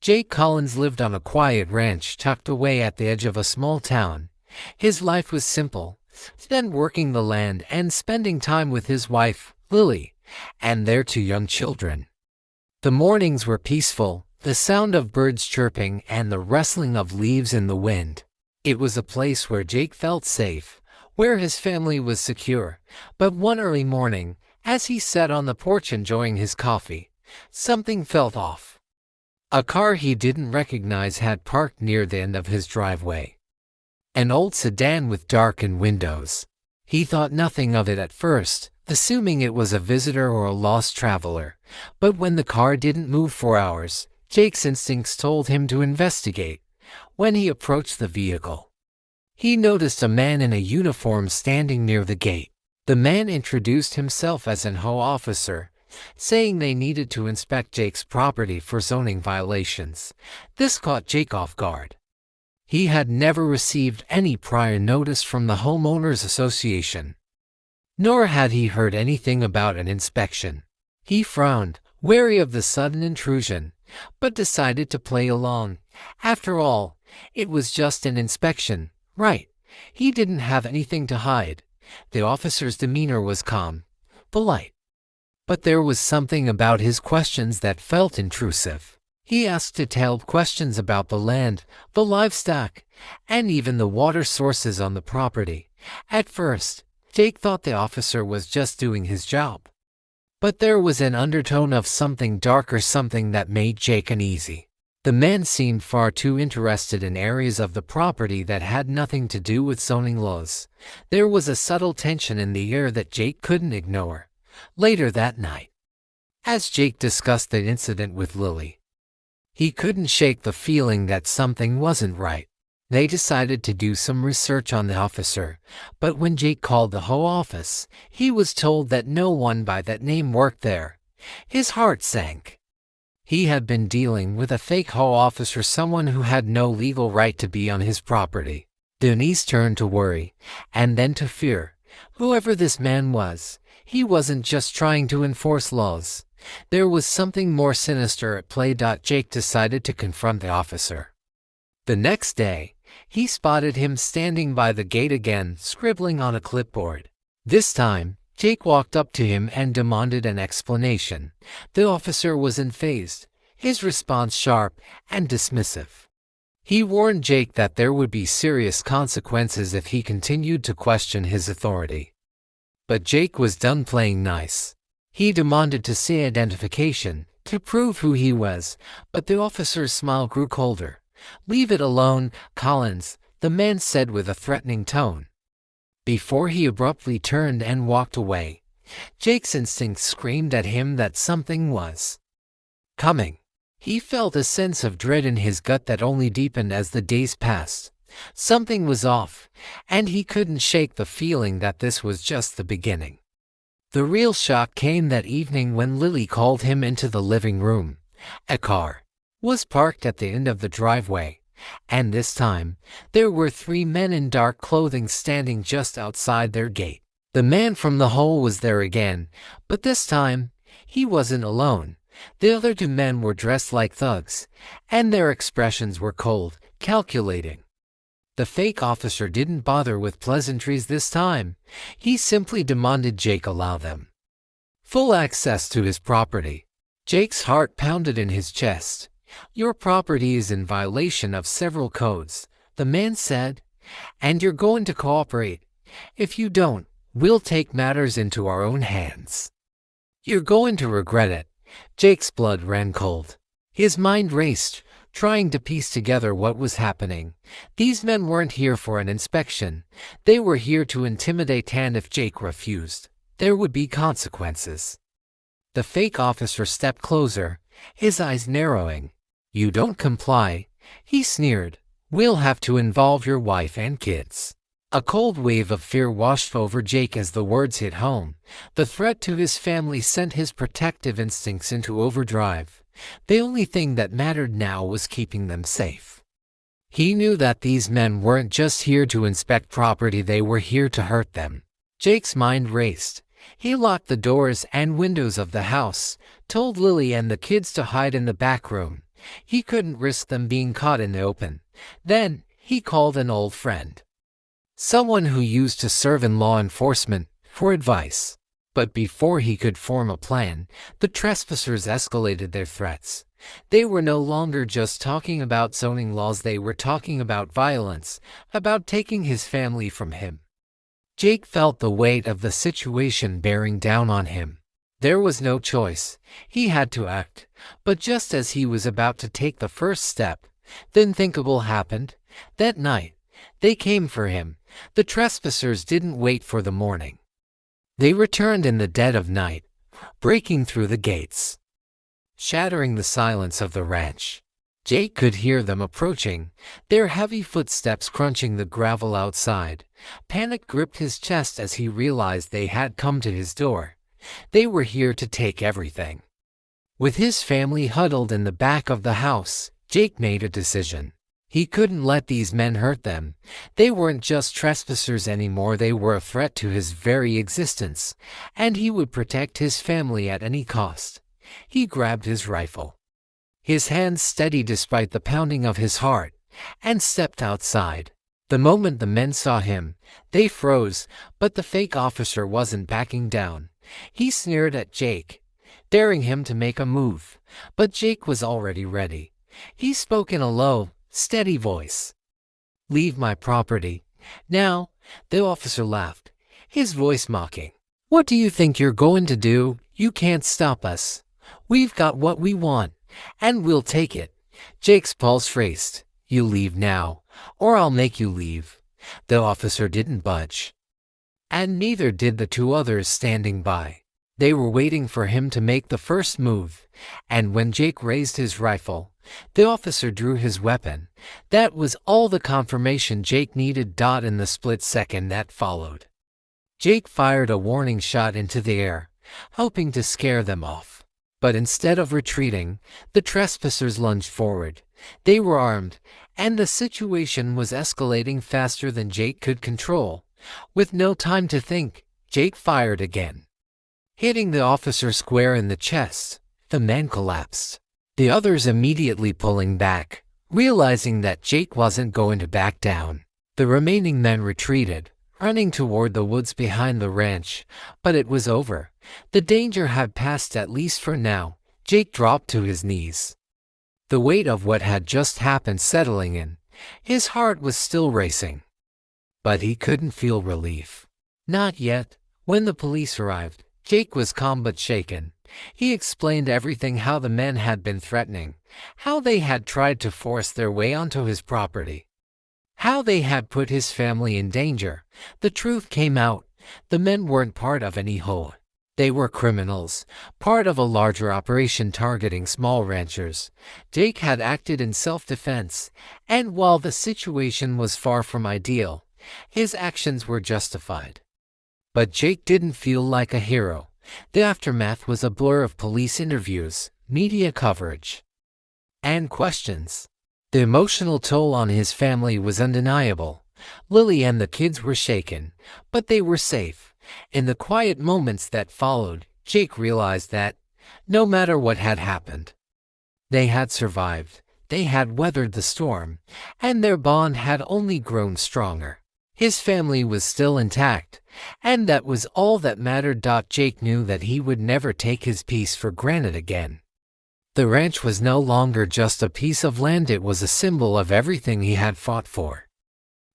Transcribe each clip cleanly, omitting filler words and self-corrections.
Jake Collins lived on a quiet ranch tucked away at the edge of a small town. His life was simple, then working the land and spending time with his wife, Lily, and their two young children. The mornings were peaceful, the sound of birds chirping and the rustling of leaves in the wind. It was a place where Jake felt safe, where his family was secure. But one early morning, as he sat on the porch enjoying his coffee, something felt off. A car he didn't recognize had parked near the end of his driveway. An old sedan with darkened windows. He thought nothing of it at first, assuming it was a visitor or a lost traveler. But when the car didn't move for hours, Jake's instincts told him to investigate. When he approached the vehicle, he noticed a man in a uniform standing near the gate. The man introduced himself as an HOA officer, saying they needed to inspect Jake's property for zoning violations. This caught Jake off guard. He had never received any prior notice from the homeowners association, nor had he heard anything about an inspection. He frowned, wary of the sudden intrusion, but decided to play along. After all, it was just an inspection, right? He didn't have anything to hide. The officer's demeanor was calm, polite. But there was something about his questions that felt intrusive. He asked detailed questions about the land, the livestock, and even the water sources on the property. At first, Jake thought the officer was just doing his job. But there was an undertone of something darker, something that made Jake uneasy. The man seemed far too interested in areas of the property that had nothing to do with zoning laws. There was a subtle tension in the air that Jake couldn't ignore. Later that night, as Jake discussed the incident with Lily, he couldn't shake the feeling that something wasn't right. They decided to do some research on the officer, but when Jake called the HOA office, he was told that no one by that name worked there. His heart sank. He had been dealing with a fake HOA officer, someone who had no legal right to be on his property. Denise turned to worry, and then to fear. Whoever this man was, he wasn't just trying to enforce laws. There was something more sinister at play. Jake decided to confront the officer. The next day, he spotted him standing by the gate again, scribbling on a clipboard. This time, Jake walked up to him and demanded an explanation. The officer was unfazed, his response sharp and dismissive. He warned Jake that there would be serious consequences if he continued to question his authority. But Jake was done playing nice. He demanded to see identification, to prove who he was, but the officer's smile grew colder. "Leave it alone, Collins," the man said with a threatening tone. Before he abruptly turned and walked away, Jake's instincts screamed at him that something was coming. He felt a sense of dread in his gut that only deepened as the days passed. Something was off, and he couldn't shake the feeling that this was just the beginning. The real shock came that evening when Lily called him into the living room. A car was parked at the end of the driveway, and this time, there were 3 men in dark clothing standing just outside their gate. The man from the hole was there again, but this time, he wasn't alone. The other 2 men were dressed like thugs, and their expressions were cold, calculating. The fake officer didn't bother with pleasantries this time. He simply demanded Jake allow them full access to his property. Jake's heart pounded in his chest. "Your property is in violation of several codes," the man said, "and you're going to cooperate. If you don't, we'll take matters into our own hands. You're going to regret it." Jake's blood ran cold. His mind raced, trying to piece together what was happening. These men weren't here for an inspection. They were here to intimidate, and if Jake refused, there would be consequences. The fake officer stepped closer, his eyes narrowing. "You don't comply," he sneered, "we'll have to involve your wife and kids." A cold wave of fear washed over Jake as the words hit home. The threat to his family sent his protective instincts into overdrive. The only thing that mattered now was keeping them safe. He knew that these men weren't just here to inspect property, they were here to hurt them. Jake's mind raced. He locked the doors and windows of the house, told Lily and the kids to hide in the back room, He couldn't risk them being caught in the open. Then, he called an old friend, someone who used to serve in law enforcement, for advice. But before he could form a plan, the trespassers escalated their threats. They were no longer just talking about zoning laws, they were talking about violence, about taking his family from him. Jake felt the weight of the situation bearing down on him. There was no choice. He had to act. But just as he was about to take the first step, the unthinkable happened. That night, they came for him. The trespassers didn't wait for the morning. They returned in the dead of night, breaking through the gates, shattering the silence of the ranch. Jake could hear them approaching, their heavy footsteps crunching the gravel outside. Panic gripped his chest as he realized they had come to his door. They were here to take everything. With his family huddled in the back of the house, Jake made a decision. He couldn't let these men hurt them. They weren't just trespassers anymore, they were a threat to his very existence, and he would protect his family at any cost. He grabbed his rifle, his hands steady despite the pounding of his heart, and stepped outside. The moment the men saw him, they froze, but the fake officer wasn't backing down. He sneered at Jake, daring him to make a move, but Jake was already ready. He spoke in a low, steady voice. "Leave my property." Now, the officer laughed, his voice mocking. "What do you think you're going to do? You can't stop us. We've got what we want, and we'll take it." Jake's pulse raced. "You leave now, or I'll make you leave." The officer didn't budge, and neither did the two others standing by. They were waiting for him to make the first move, and when Jake raised his rifle, the officer drew his weapon. That was all the confirmation Jake needed. In the split second that followed, Jake fired a warning shot into the air, hoping to scare them off. But instead of retreating, the trespassers lunged forward. They were armed, and the situation was escalating faster than Jake could control. With no time to think, Jake fired again, hitting the officer square in the chest. The man collapsed, the others immediately pulling back, realizing that Jake wasn't going to back down. The remaining men retreated, running toward the woods behind the ranch, but it was over. The danger had passed, at least for now. Jake dropped to his knees, the weight of what had just happened settling in. His heart was still racing, but he couldn't feel relief. Not yet. When the police arrived, Jake was calm but shaken. He explained everything: how the men had been threatening, how they had tried to force their way onto his property, how they had put his family in danger. The truth came out. The men weren't part of any HOA. They were criminals, part of a larger operation targeting small ranchers. Jake had acted in self-defense, and while the situation was far from ideal, his actions were justified. But Jake didn't feel like a hero. The aftermath was a blur of police interviews, media coverage, and questions. The emotional toll on his family was undeniable. Lily and the kids were shaken, but they were safe. In the quiet moments that followed, Jake realized that, no matter what had happened, they had survived. They had weathered the storm, and their bond had only grown stronger. His family was still intact, and that was all that mattered. Jake knew that he would never take his peace for granted again. The ranch was no longer just a piece of land, it was a symbol of everything he had fought for,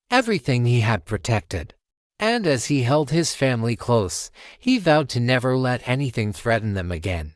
everything he had protected. And as he held his family close, he vowed to never let anything threaten them again.